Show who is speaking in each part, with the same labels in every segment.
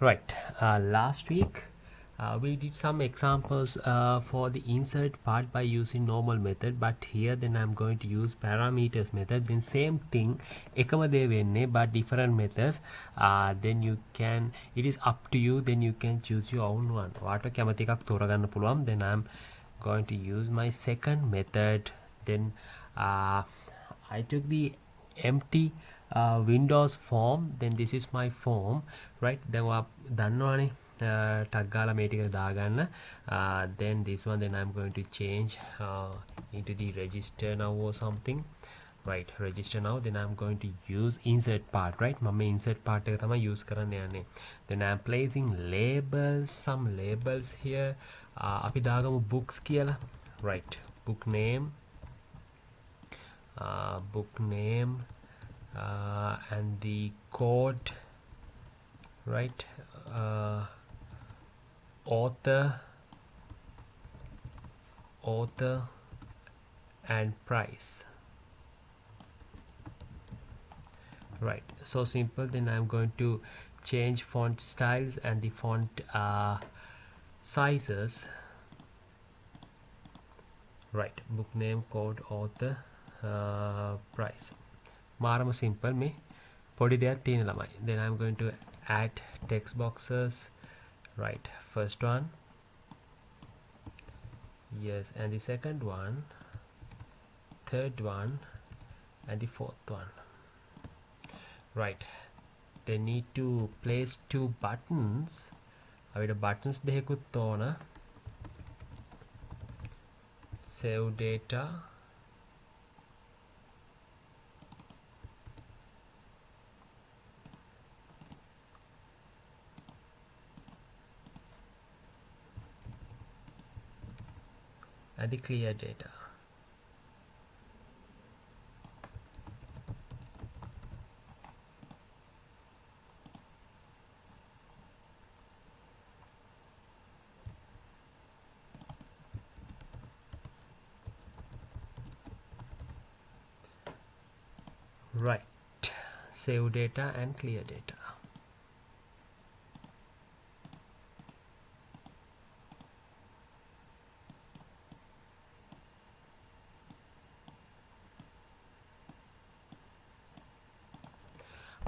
Speaker 1: Right. Last week we did some examples for the insert part by using normal method, but here then I'm going to use parameters method. Then same thing එකම දේ වෙන්නේ but different methods. Then you can, it is up to you, then you can choose your own one. වාට කැමති එකක් තෝරගන්න පුළුවන්. Then I'm going to use my second method. Then I took the empty Windows form. Then this is my form, right? දැන් ඔයා දන්නවනේ ටක් ගාලා මේ ටික දාගන්න. Then this one, then I'm going to change into the register now or something, right? Register now. Then I'm going to use insert part, right? මම insert part එක තමයි use කරන්න යන්නේ. Then I'm placing labels, some labels here. අපි දාගමු books කියලා, right? Book name, and the code, right? Author and price, right? So simple. Then I'm going to change font styles and the font sizes, right? Book name, code, author, price. මාරම simple මේ පොඩි දෙයක් තියෙන ළමයි. Then I'm going to add text boxes, right? First one, yes, and the second one, third one, and the fourth one, right? They need to place 2 buttons. අපිට buttons දෙකකුත් ඕන. Save data, and the clear data. Right. Save data and clear data.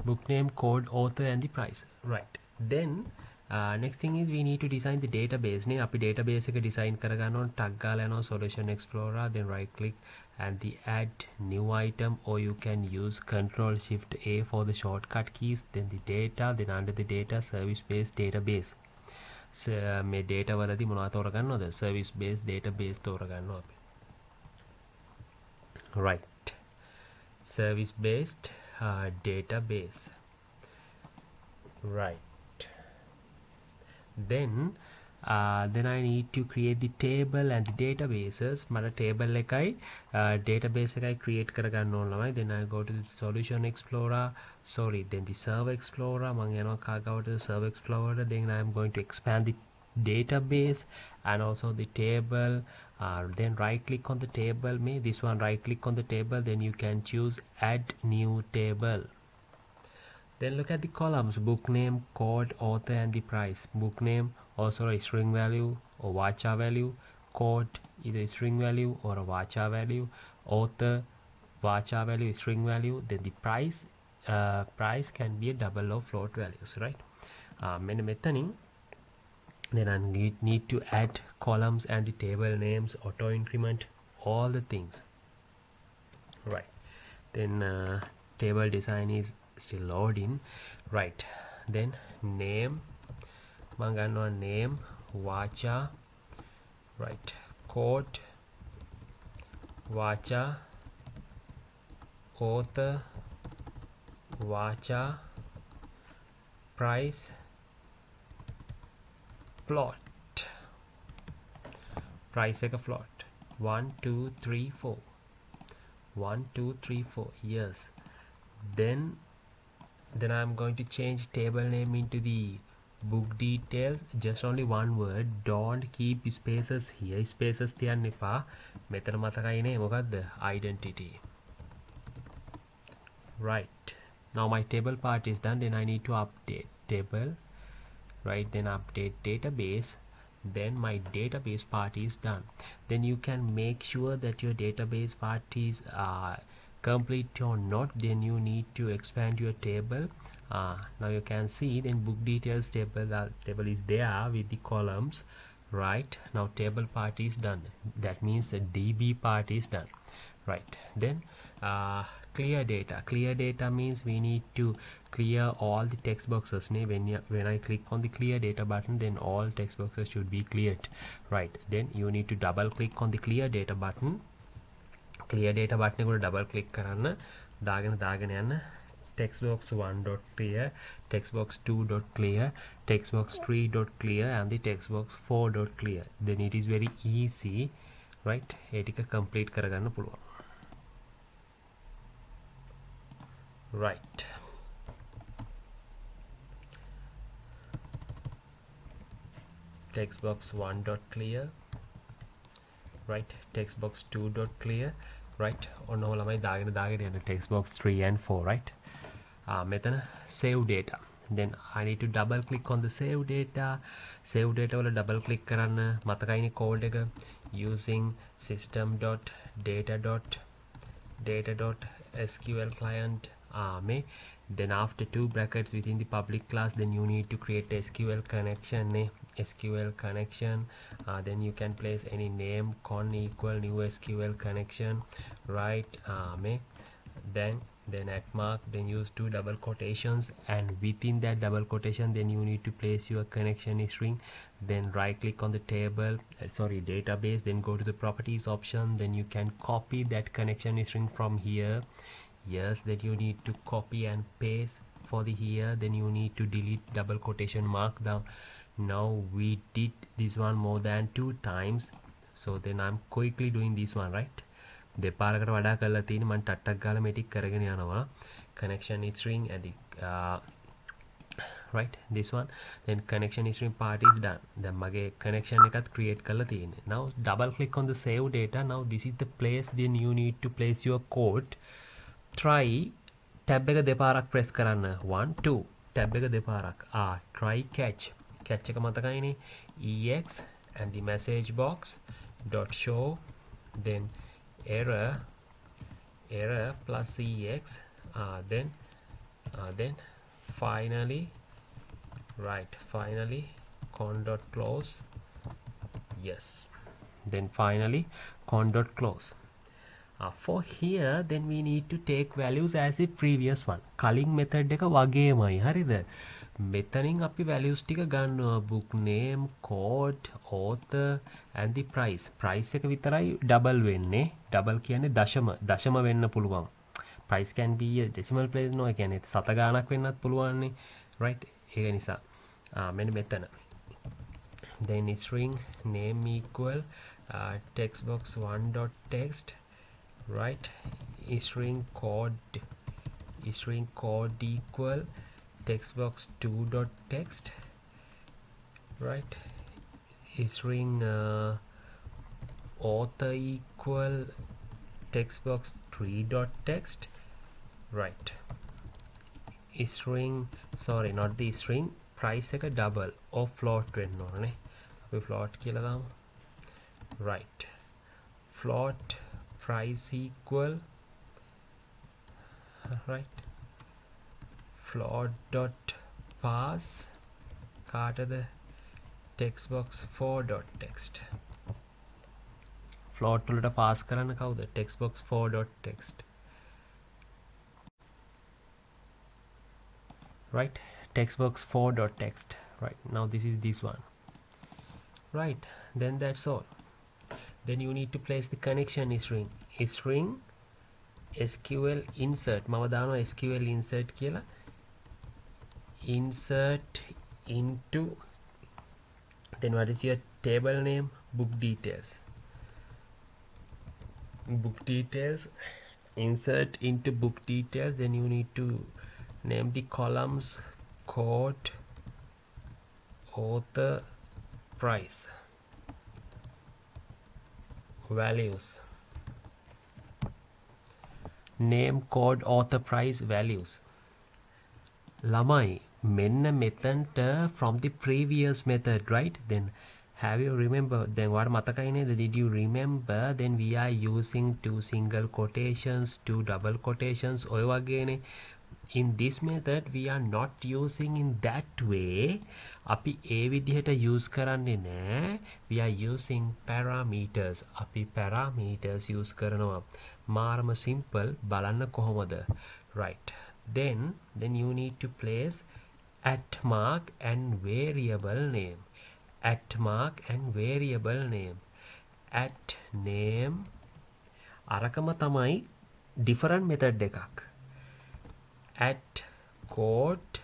Speaker 1: Book name, code, author, and the price, right? Then next thing is we need to design the database නේ. අපි database එක design කරගන්න ඕන. ටක් ගාලා යනවා solution explorer, then right click and the add new item, or you can use control shift A for the shortcut keys. Then the data, then under the data, service based database. මේ data වලදී මොනවද තෝරගන්නවද? service based database තෝරගන්නවා අපි, right? service based database, right? Then I need to create the table and the databases. මට table එකයි database එකයි create කරගන්න ඕන ළමයි. Then I go to the solution explorer, then the server explorer. මම යනවා කාගාවට server explorer. Then I am going to expand the database and also the table. Then right click on the table, this one, right click on the table, then you can choose add new table. Then look at the columns: book name, code, author, and the price. Book name also a string value or varchar value, code either string value or a varchar value, author varchar value, string value. Then the price can be a double or float values, right? Then I need to add columns and the table names, auto increment, all the things, right? Then table design is still loading, right? Then name, mangano name, varchar, right? Code, varchar, author, varchar, price, float. Price එක float 1 2 3 4 1 2 3 4, yes. Then I'm going to change table name into the book details, just only one word. Don't keep spaces here. Spaces තියන්න එපා. මෙතන මතකයි නේ මොකද්ද? Identity, right? Now my table part is done. Then I need to update table. right? Then update database. Then my database part is done. Then you can make sure that your database part is complete or not. Then you need to expand your table. Now you can see then book details table is there with the columns, right? Now table part is done. That means the DB part is done, right? Then clear data means we need to clear all the text boxes. When I click on the clear data button, then all text boxes should be cleared, right? Then you need to double click on the clear data button. clear data button එකට double click කරන්න දාගෙන යන්න text box 1 dot clear, text box 2 dot clear, text box 3 dot clear, and the text box 4 dot clear. Then it is very easy, right? ඒ ටික complete කරගන්න පුළුවන්, right? Text box 1 dot clear, right? Text box 2 dot clear, right? ඔන්න ඔය ළමයි දාගෙන යන text box 3 and 4, right? මෙතන save data. Then I need to double click on the save data. Save data වල double click කරන්න මතකයිනේ code එක using system.data.sql client then after two brackets within the public class, then you need to create a SQL connection. SQL connection, then you can place any name con equal new SQL connection, right? Then at mark, then use two double quotations, and within that double quotation then you need to place your connection string. Then right click on the table, database, then go to the properties option. Then you can copy that connection string from here. Yes, that you need to copy and paste for the here. Then you need to delete double quotation mark down. Now we did this one more than 2 times, so then I'm quickly doing this one, right? දෙපාරකට වඩා කරලා තියෙන මම ටට්ටක් ගාලා මේටික් කරගෙන යනවා. Connection string and right, this one. Then connection string part is done. Then මගේ connection එකත් create කරලා තියෙන්නේ. Now double click on the save data. Now this is the place then you need to place your code. Try tab එක දෙපාරක් press කරන්න. 1 2 tab එක දෙපාරක්. Try catch එක මතකයිනේ. ex and the message box dot show, then error plus ex, then finally con dot close. Yes, then finally con dot close. For here then we need to take values as the previous one. Calling method එක වගේමයි, හරිද? මෙතනින් අපි values ටික ගන්නවා. book name, code, author and the price. price එක විතරයි double වෙන්නේ. double කියන්නේ දශම වෙන්න පුළුවන්. price can be a decimal place no, ඒ කියන්නේ සත ගාණක් වෙන්නත් පුළුවන් නේ, right? ඒක නිසා මෙන්න මෙතන then string name equal text box 1 dot text, right? string code equal text box 2 dot text, right? string author equal text box 3 dot text, right? string not the string price එක double or float වෙන්න ඕනේ. අපි float කියලා දාමු, right? float price equal, right? float dot pass කාටද? text box 4 dot text. float වලට pass කරන්න කවුද? text box 4 dot text, right? text box 4 dot text, right? Now this is this one, right? Then that's all. Then you need to place the connection string SQL insert. මම දානවා SQL insert කියලා. insert into, then what is your table name? book details. Insert into book details. Then you need to name the columns code, author, price, values. name, code, author, price, values. ළමයි මෙන්න මෙතනට from the previous method, right? Then have you remember, then what මතකයි නේද? Did you remember? Then we are using two single quotations, two double quotations ඔය වගේනේ. In this method we are not using in that way. අපි ඒ විදිහට use කරන්නේ නෑ. We are using parameters. අපි parameters use කරනවා. මාරම simple. බලන්න කොහොමද? Right. Then you need to place at mark and variable name. At mark and variable name. At name අරකම තමයි different method එකක්. At quote,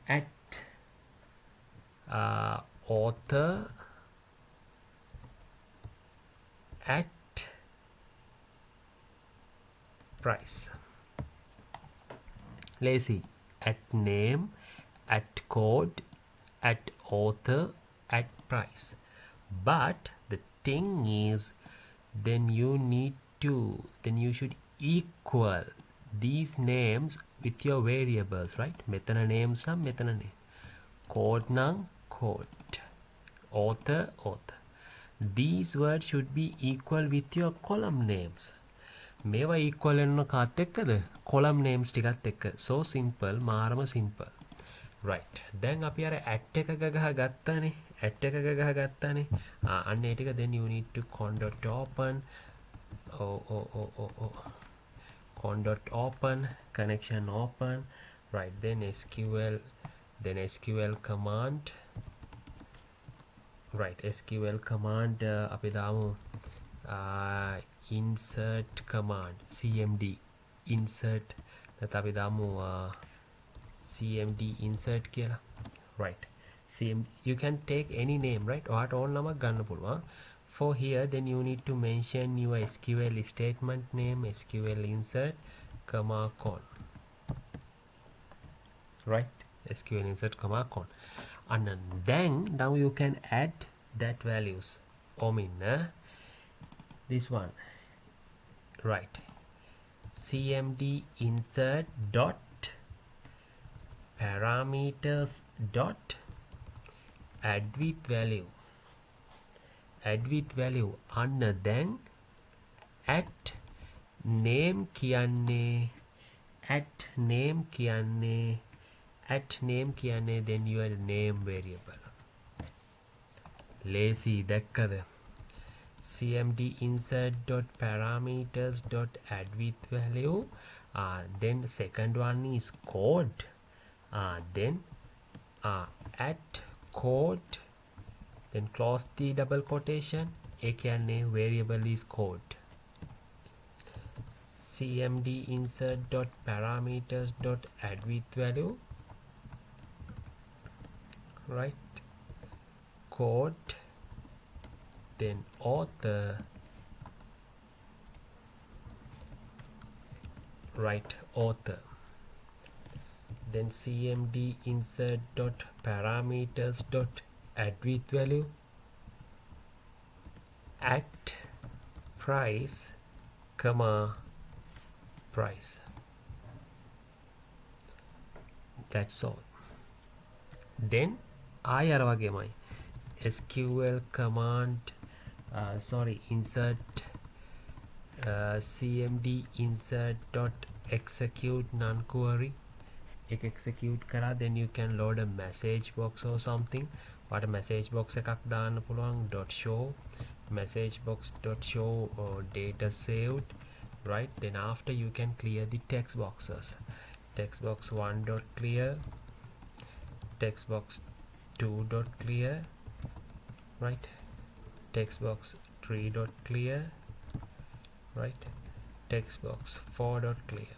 Speaker 1: at author, at price. Lazy. At name, at code, at author, at price. But the thing is, then you should equal these names with your variables, right? Method names නම් method name, code නම් code, author. These words should be equal with your column names. මේවා equal වෙන කාත් එක්කද? column names ටිකත් එක්ක. So simple, මාරම simple. Right. දැන් අපි අර at එක ගහගත්තානේ. at එක ගහගත්තානේ. අන්න ඒ ටික then you need to con.open. Con.open, connection open. Right. Then SQL command. Right. SQL command අපි දාමු insert command, CMD insert. නැත්නම් අපි දාමු CMD insert කියලා. Right. CMD, you can take any name, right? ඔයාට ඕන නමක් ගන්න පුළුවන්. For here, then you need to mention your SQL statement name, SQL insert, comma, con. Right? SQL insert, comma, con. And then, now you can add that values. This one. Right. CMD insert dot parameters dot add with value. Add with value. And then at name කියන්නේ then your name variable. Lazy දැක්කද? CMD insert dot parameters dot add with value. Then second one is code. Then at code, then close the double quotation. ඒ කියන්නේ variable is code. CMD insert dot parameters dot add with value. Right. Code. Then author. Right. Author. Then CMD insert dot parameters dot add with value. At price, comma, price. That's all. Then I අර වගේමයි SQL command insert CMD insert dot execute non query. If execute kara, then you can load a message box or something. What a message box එකක් දාන්න පුළුවන් dot show message box dot show data saved. Right. Then after you can clear the text boxes. Text box 1 dot clear, text box 2 dot clear, right? Text box 3 dot clear, right? Text box 4 dot clear,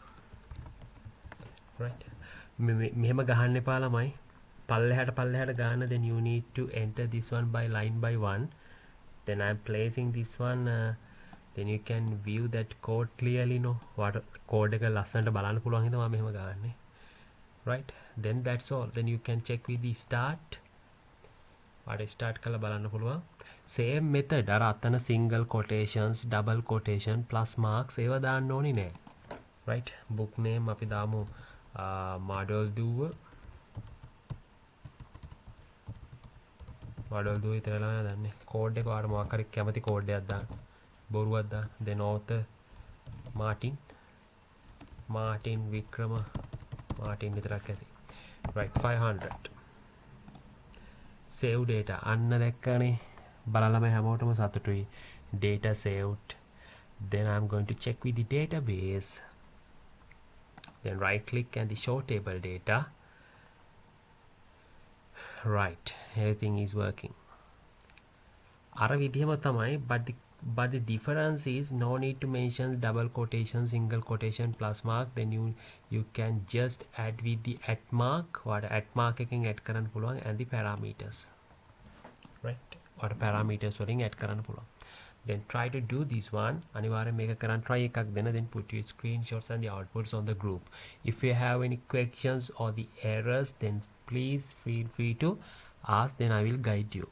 Speaker 1: right? මෙහෙම ගහන්න එපා ළමයි. පල්ලෙහාට ගාන. Then you need to enter this one by line by one. Then I'm placing this one. Then you can view that code clearly. No, what code එක ලස්සනට බලන්න පුළුවන් හින්දා මම මෙහෙම ගහන්නේ. Right? Then that's all. Then you can check with the start. what start කරලා බලන්න පුළුවන්. Same method. අර අතන single quotations, double quotation, plus marks ඒවා දාන්න ඕනේ නෑ. Right? Book name අපි දාමු model දුව විතරලා දන්නේ කෝඩ් එක ඔයාලා මොකක් හරි කැමති කෝඩ් එකක් දාන්න බොරුවක් දාන්න then author මාටින් වික්‍රම මාටින් විතරක් ඇති right 500 save data අන්න දැක්කනේ බලලම හැමෝටම සතුටුයි data saved then I'm going to check with the database then right click and the show table data right everything is working අර විදිහම තමයි but the difference is no need to mention double quotation single quotation plus mark then you can just add with the at mark එකකින් add කරන්න පුළුවන් and the parameters right or parameters වලින් add කරන්න පුළුවන් then try to do this one අනිවාර්යෙන් මේක කරන්න try එකක් දෙන්න then put your screenshots and the outputs on the group if you have any questions or the errors then please feel free to ask then I will guide you